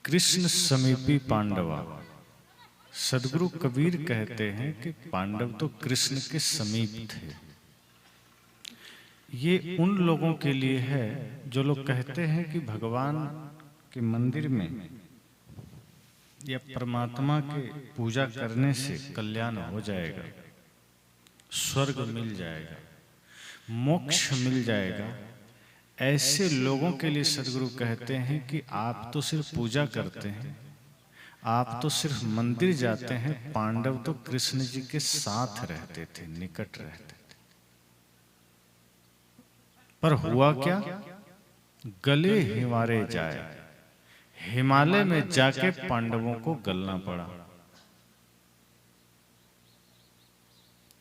कृष्ण समीपी पांडवा। सदगुरु कबीर कहते हैं कि पांडव तो कृष्ण के समीप थे। ये उन लोगों के लिए है जो लोग कहते हैं कि भगवान के मंदिर में या परमात्मा के पूजा करने से कल्याण हो जाएगा, स्वर्ग मिल जाएगा, मोक्ष मिल जाएगा। ऐसे लोगों के लिए सदगुरु कहते हैं कि आप तो सिर्फ पूजा करते हैं, आप तो सिर्फ मंदिर जाते हैं। पांडव तो कृष्ण जी के साथ रहते थे, निकट रहते थे। पर हुआ क्या? गले हिमारे जाए, हिमालय में जाके पांडवों को गलना पड़ा।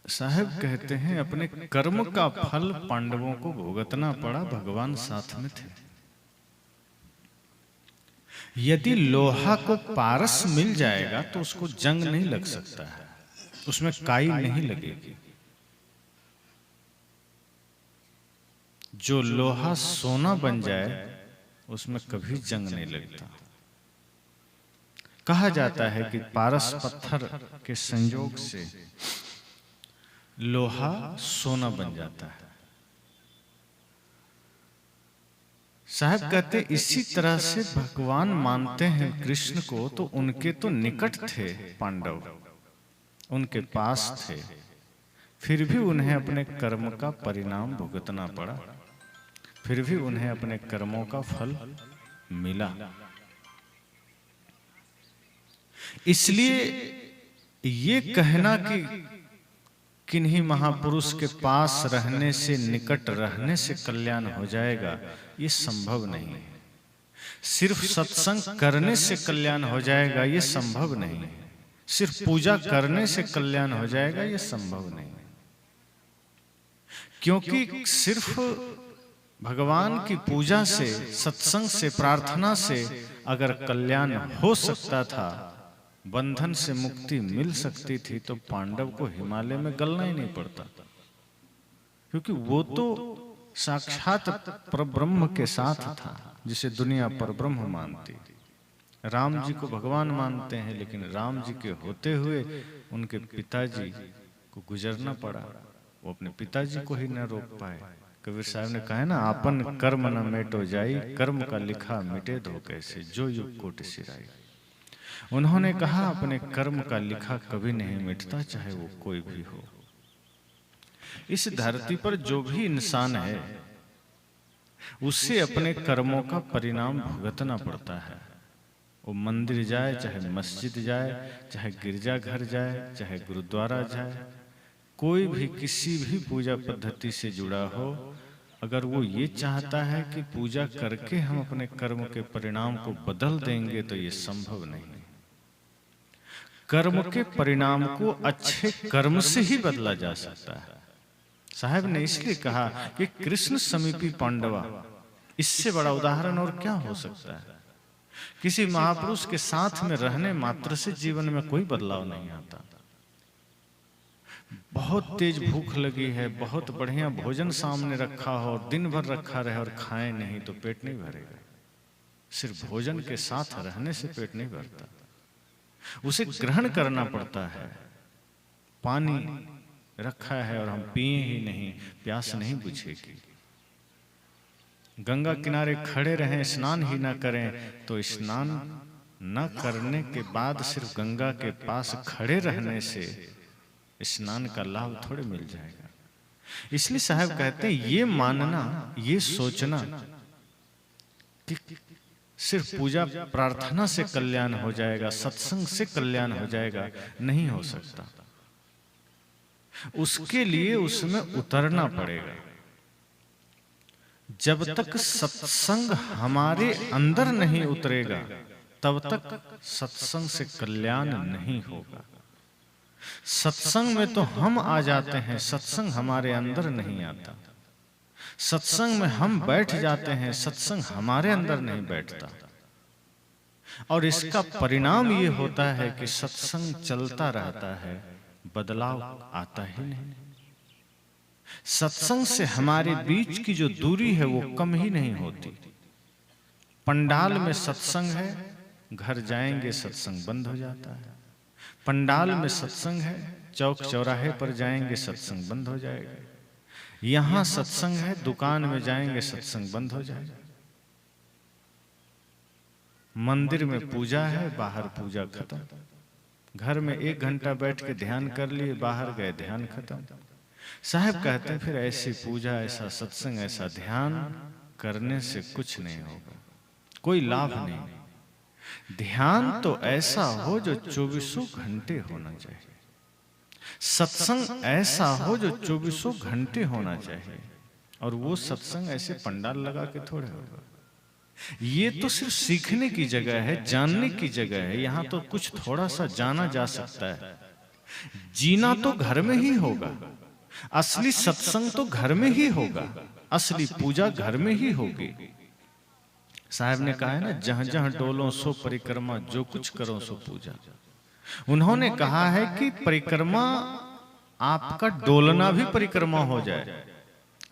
साहब कहते हैं अपने कर्म का फल पांडवों को भुगतना पड़ा, भगवान साथ में थे। यदि लोहा को पारस मिल जाएगा तो उसको जंग नहीं लग सकता है, उसमें काई नहीं लगेगी। जो लोहा सोना बन जाए उसमें कभी जंग नहीं लगता। कहा जाता है कि पारस पत्थर के संयोग से लोहा सोना बन जाता है। साहब कहते इसी तरह से भगवान मानते हैं कृष्ण को, तो उनके तो निकट थे पांडव, उनके पास थे, फिर भी उन्हें अपने कर्म का परिणाम भुगतना पड़ा, फिर भी उन्हें अपने कर्मों का फल मिला। इसलिए ये कहना कि किन्हीं महापुरुष के पास रहने से, निकट रहने से कल्याण हो जाएगा, ये संभव नहीं है। सिर्फ सत्संग करने से कल्याण हो जाएगा, ये संभव नहीं है। सिर्फ पूजा करने से कल्याण हो जाएगा, ये संभव नहीं है। क्योंकि सिर्फ भगवान की पूजा से, सत्संग से, प्रार्थना से अगर कल्याण हो सकता था, बंधन से मुक्ति मिल सकती थी, तो पांडव को हिमालय में गलना ही नहीं पड़ता। क्योंकि वो तो साक्षात परब्रह्म के साथ था, जिसे दुनिया परब्रह्म मानती। राम जी को भगवान मानते हैं, लेकिन राम जी के होते हुए उनके पिताजी को गुजरना पड़ा, वो अपने पिताजी को ही न रोक पाए। कबीर साहब ने कहा है ना, आपन कर्म न मेटो जाई, कर्म का लिखा मिटे दो कैसे, जो युग कोटि सिराई। उन्होंने कहा अपने कर्म का लिखा कभी नहीं मिटता, चाहे वो कोई भी हो। इस धरती पर जो भी इंसान है उसे अपने कर्मों का परिणाम भुगतना पड़ता है। वो मंदिर जाए, चाहे मस्जिद जाए, चाहे गिरजाघर जाए, चाहे गुरुद्वारा जाए, कोई भी किसी भी पूजा पद्धति से जुड़ा हो, अगर वो ये चाहता है कि पूजा करके हम अपने कर्म के परिणाम को बदल देंगे, तो ये संभव नहीं। कर्म के परिणाम को अच्छे कर्म से ही बदला जा सकता है। साहब ने इसलिए कहा कि कृष्ण समीपी पांडवा, इससे बड़ा उदाहरण और क्या हो सकता है। किसी महापुरुष के साथ में रहने मात्र से जीवन में कोई बदलाव नहीं आता। बहुत तेज भूख लगी है, बहुत बढ़िया भोजन सामने रखा हो और दिन भर रखा रहे और खाए नहीं, तो पेट नहीं भरेगा। सिर्फ भोजन के साथ रहने से पेट नहीं भरता, उसे ग्रहण करना पड़ता है। पानी रखा है और हम पिए ही नहीं, प्यास नहीं बुझेगी। गंगा किनारे खड़े रहें, स्नान ही ना करें, तो स्नान न करने के बाद सिर्फ गंगा के पास खड़े रहने से स्नान का लाभ थोड़े मिल जाएगा। इसलिए साहब कहते हैं ये मानना, ये सोचना कि सिर्फ पूजा प्रार्थना से कल्याण हो जाएगा, सत्संग से कल्याण हो जाएगा, नहीं हो सकता। उसके लिए उसमें उतरना पड़ेगा। जब तक सत्संग हमारे अंदर नहीं उतरेगा, तब तक सत्संग से कल्याण नहीं होगा। सत्संग में तो हम आ जाते हैं, सत्संग हमारे अंदर नहीं आता। सत्संग में हम बैठ जाते हैं, सत्संग हमारे अंदर नहीं बैठता। और इसका परिणाम ये होता है कि सत्संग चलता रहता है, बदलाव आता ही नहीं। सत्संग से हमारे बीच की जो दूरी है वो कम ही नहीं होती। पंडाल में सत्संग है, घर जाएंगे सत्संग बंद हो जाता है। पंडाल में सत्संग है, चौक चौराहे पर जाएंगे सत्संग बंद हो जाएगा। यहां सत्संग है, दुकान में जाएंगे सत्संग बंद हो जाएगा। मंदिर में पूजा है, बाहर पूजा खत्म। घर में 1 घंटा बैठ के ध्यान कर लिए, बाहर गए ध्यान खत्म। साहब कहते हैं फिर ऐसी पूजा, ऐसा सत्संग, ऐसा ध्यान करने से कुछ नहीं होगा, कोई लाभ नहीं। ध्यान तो ऐसा हो जो 24 घंटे होना चाहिए, सत्संग ऐसा हो जो 24 घंटे होना चाहिए। और वो सत्संग ऐसे पंडाल लगा के थोड़े होगा। ये तो सिर्फ सीखने की जगह है, जानने की जगह है। यहाँ तो कुछ थोड़ा सा जाना जा सकता है। जीना तो घर में ही होगा, असली सत्संग तो घर में ही होगा, असली पूजा घर में ही होगी। साहब ने कहा है ना, जहां जहां डोलो सो परिक्रमा, जो कुछ करो सो पूजा। उन्होंने कहा है कि परिक्रमा, आपका डोलना भी परिक्रमा हो जाए,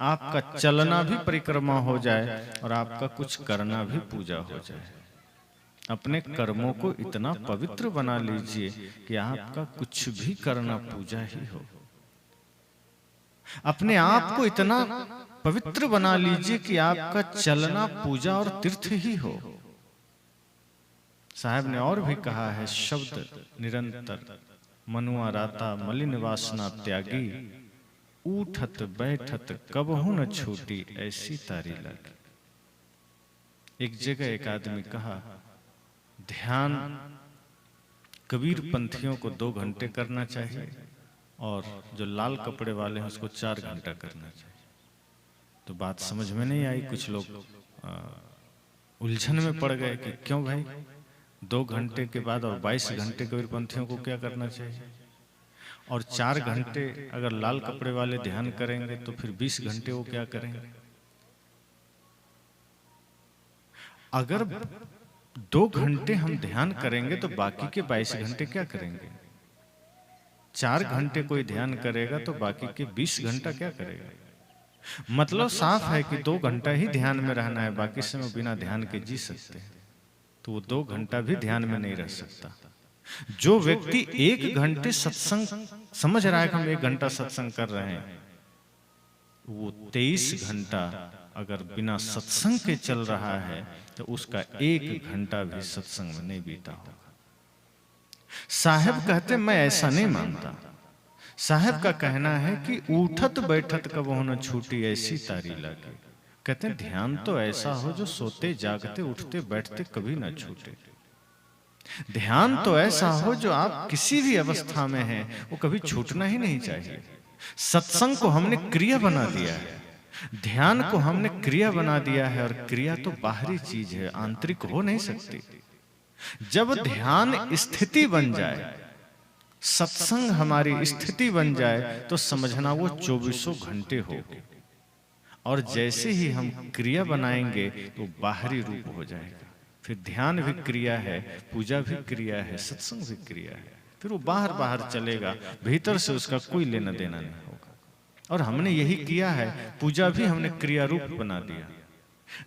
आपका चलना भी परिक्रमा हो जाए, और आपका कुछ करना भी पूजा हो जाए। अपने कर्मों को इतना पवित्र बना लीजिए कि आपका कुछ भी करना पूजा ही हो। अपने आप को इतना पवित्र बना लीजिए कि आपका चलना पूजा और तीर्थ ही हो। साहब ने और भी कहा है, शब्द निरंतर मनुआ राता मलिन वासना त्यागी, उठत बैठत कबहू न छूटी ऐसी तारी लगी। एक जगह एक आदमी कहा, ध्यान कबीर पंथियों को 2 घंटे करना चाहिए, और जो लाल कपड़े वाले हैं उसको 4 घंटा करना चाहिए। तो बात समझ में नहीं आई। कुछ लोग उलझन में पड़ गए कि क्यों भाई, 2 घंटे के बाद और 22 घंटे कबीर पंथियों को क्या करना चाहिए, और 4 घंटे अगर लाल कपड़े वाले ध्यान करेंगे तो फिर 20 घंटे वो क्या करेंगे। अगर 2 घंटे हम ध्यान करेंगे तो बाकी के 22 घंटे क्या करेंगे। 4 घंटे कोई ध्यान करेगा तो बाकी के 20 घंटा क्या करेगा। मतलब साफ है कि 2 घंटा ही ध्यान में रहना है, बाकी समय बिना ध्यान के जी सकते हैं। तो वो 2 घंटा भी ध्यान में नहीं रह सकता। जो व्यक्ति 1 घंटे सत्संग समझ रहा है कि हम 1 घंटा सत्संग कर रहे हैं, वो 23 घंटा अगर बिना सत्संग के चल रहा है तो उसका 1 घंटा भी सत्संग में नहीं बीता होगा। साहब कहते मैं ऐसा नहीं मानता। साहब का कहना है कि उठत बैठत कबहू न छूटी ऐसी तारी लगी। कहते हैं ध्यान तो ऐसा हो जो सोते जागते उठते बैठते कभी ना छूटे। ध्यान तो ऐसा हो जो आप किसी भी अवस्था में हैं वो कभी छूटना ही नहीं चाहिए। सत्संग को हमने क्रिया बना दिया है, ध्यान को हमने क्रिया बना दिया है, और क्रिया तो बाहरी चीज है, आंतरिक हो नहीं सकती। जब ध्यान स्थिति बन जाए, सत्संग हमारी स्थिति बन जाए, तो समझना वो 24 घंटे होगी। और जैसे ही हम क्रिया बनाएंगे तो बाहरी रूप हो जाएगा। फिर ध्यान भी क्रिया है, पूजा भी क्रिया है, सत्संग भी क्रिया है। फिर वो बाहर बाहर चलेगा, भीतर से उसका कोई लेना देना नहीं होगा। और हमने यही किया है, पूजा भी हमने क्रिया रूप बना दिया,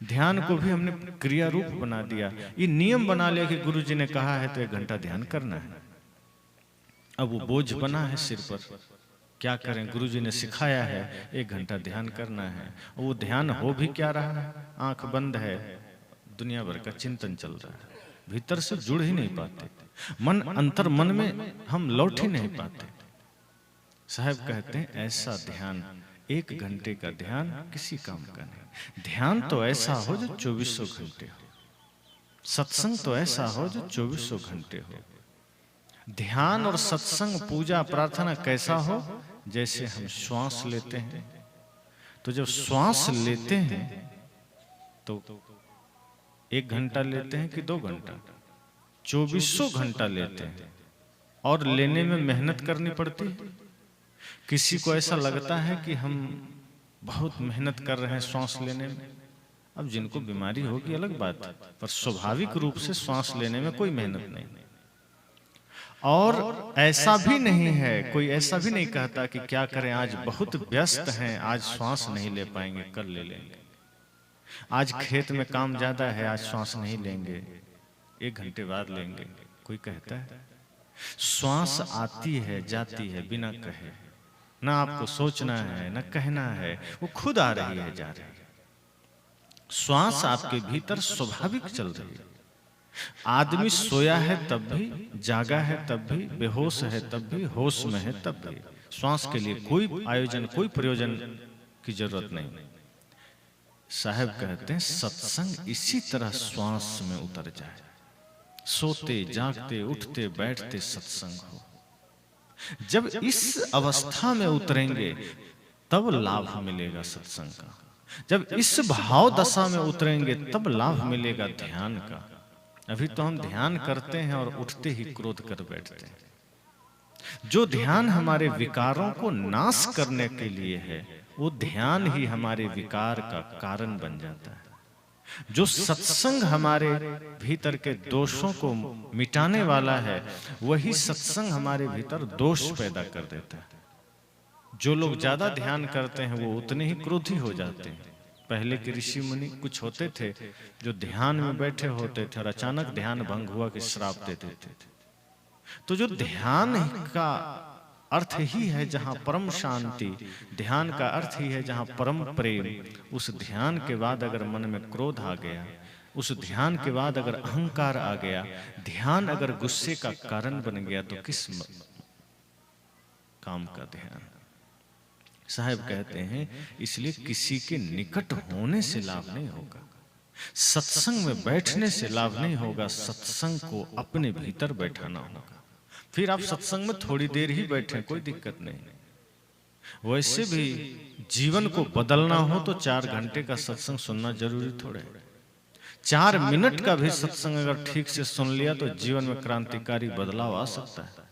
ध्यान को भी हमने क्रिया रूप बना दिया। ये नियम बना लिया कि गुरु जी ने कहा है तो 1 घंटा ध्यान करना है। अब वो बोझ बना है सिर पर, क्या करें। गुरु जी ने सिखाया है 1 घंटा ध्यान करना है, और वो ध्यान हो भी क्या रहा है, आंख बंद है, दुनिया भर का चिंतन चल रहा है, भीतर से जुड़ ही नहीं पाते, मन अंतर मन में हम लौट ही नहीं पाते। साहब कहते हैं ऐसा ध्यान, 1 घंटे का ध्यान किसी काम का नहीं। ध्यान तो ऐसा हो जो 24 घंटे हो, सत्संग तो ऐसा हो जो 24 घंटे हो। ध्यान और सत्संग पूजा प्रार्थना कैसा हो, जैसे हम श्वास लेते हैं, तो जब श्वास लेते हैं तो 1 घंटा लेते हैं कि 2 घंटा, 24 घंटा लेते हैं। और लेने में मेहनत करनी पड़ती है। किसी को ऐसा लगता है कि हम बहुत मेहनत कर रहे हैं श्वास लेने में। अब जिनको बीमारी होगी अलग बात है, पर स्वाभाविक रूप से श्वास लेने में कोई मेहनत नहीं। और ऐसा भी नहीं है, कोई ऐसा भी नहीं कहता कि क्या करें, आज बहुत व्यस्त हैं, आज श्वास नहीं ले पाएंगे, कल ले लेंगे। आज खेत में काम ज्यादा है, आज श्वास नहीं लेंगे, 1 घंटे बाद लेंगे। कोई कहता है? श्वास आती है जाती है बिना कहे, ना आपको सोचना है ना कहना है, वो खुद आ रही है जा रही है। श्वास आपके भीतर स्वाभाविक चल रही है। आदमी सोया है तब भी, जागा है तब भी, बेहोश है तब भी, होश में है तब भी। श्वास के लिए कोई आयोजन, कोई प्रयोजन की जरूरत नहीं। साहब कहते हैं सत्संग इसी तरह श्वास में उतर जाए। सोते जागते उठते बैठते सत्संग हो। जब इस अवस्था में उतरेंगे तब लाभ मिलेगा सत्संग का। जब इस भाव दशा में उतरेंगे तब लाभ मिलेगा ध्यान का। अभी तो हम ध्यान करते हैं और उठते ही क्रोध कर बैठते हैं। जो ध्यान हमारे विकारों को नाश करने के लिए है, वो ध्यान ही हमारे विकार का कारण बन जाता है। जो सत्संग हमारे भीतर के दोषों को मिटाने वाला है, वही सत्संग हमारे भीतर दोष पैदा कर देता है। जो लोग ज्यादा ध्यान करते हैं वो उतने ही क्रोधी हो जाते हैं। पहले के ऋषि मुनि कुछ होते थे जो ध्यान में बैठे होते थे और अचानक ध्यान भंग हुआ कि श्राप दे देते थे। तो जो ध्यान का अर्थ ही है जहां परम शांति, ध्यान का अर्थ ही है जहां परम प्रेम, उस ध्यान के बाद अगर मन में क्रोध आ गया, उस ध्यान के बाद अगर अहंकार आ गया, ध्यान अगर गुस्से का कारण बन गया, तो किस काम का ध्यान? साहब कहते हैं इसलिए किसी के निकट होने से लाभ नहीं होगा, सत्संग में बैठने से लाभ नहीं होगा, सत्संग को अपने भीतर बैठाना होगा। फिर आप सत्संग में थोड़ी देर ही बैठे, कोई दिक्कत नहीं। वैसे भी जीवन को बदलना हो तो 4 घंटे का सत्संग सुनना जरूरी थोड़े। 4 मिनट का भी सत्संग अगर ठीक से सुन लिया तो जीवन में क्रांतिकारी बदलाव आ सकता है।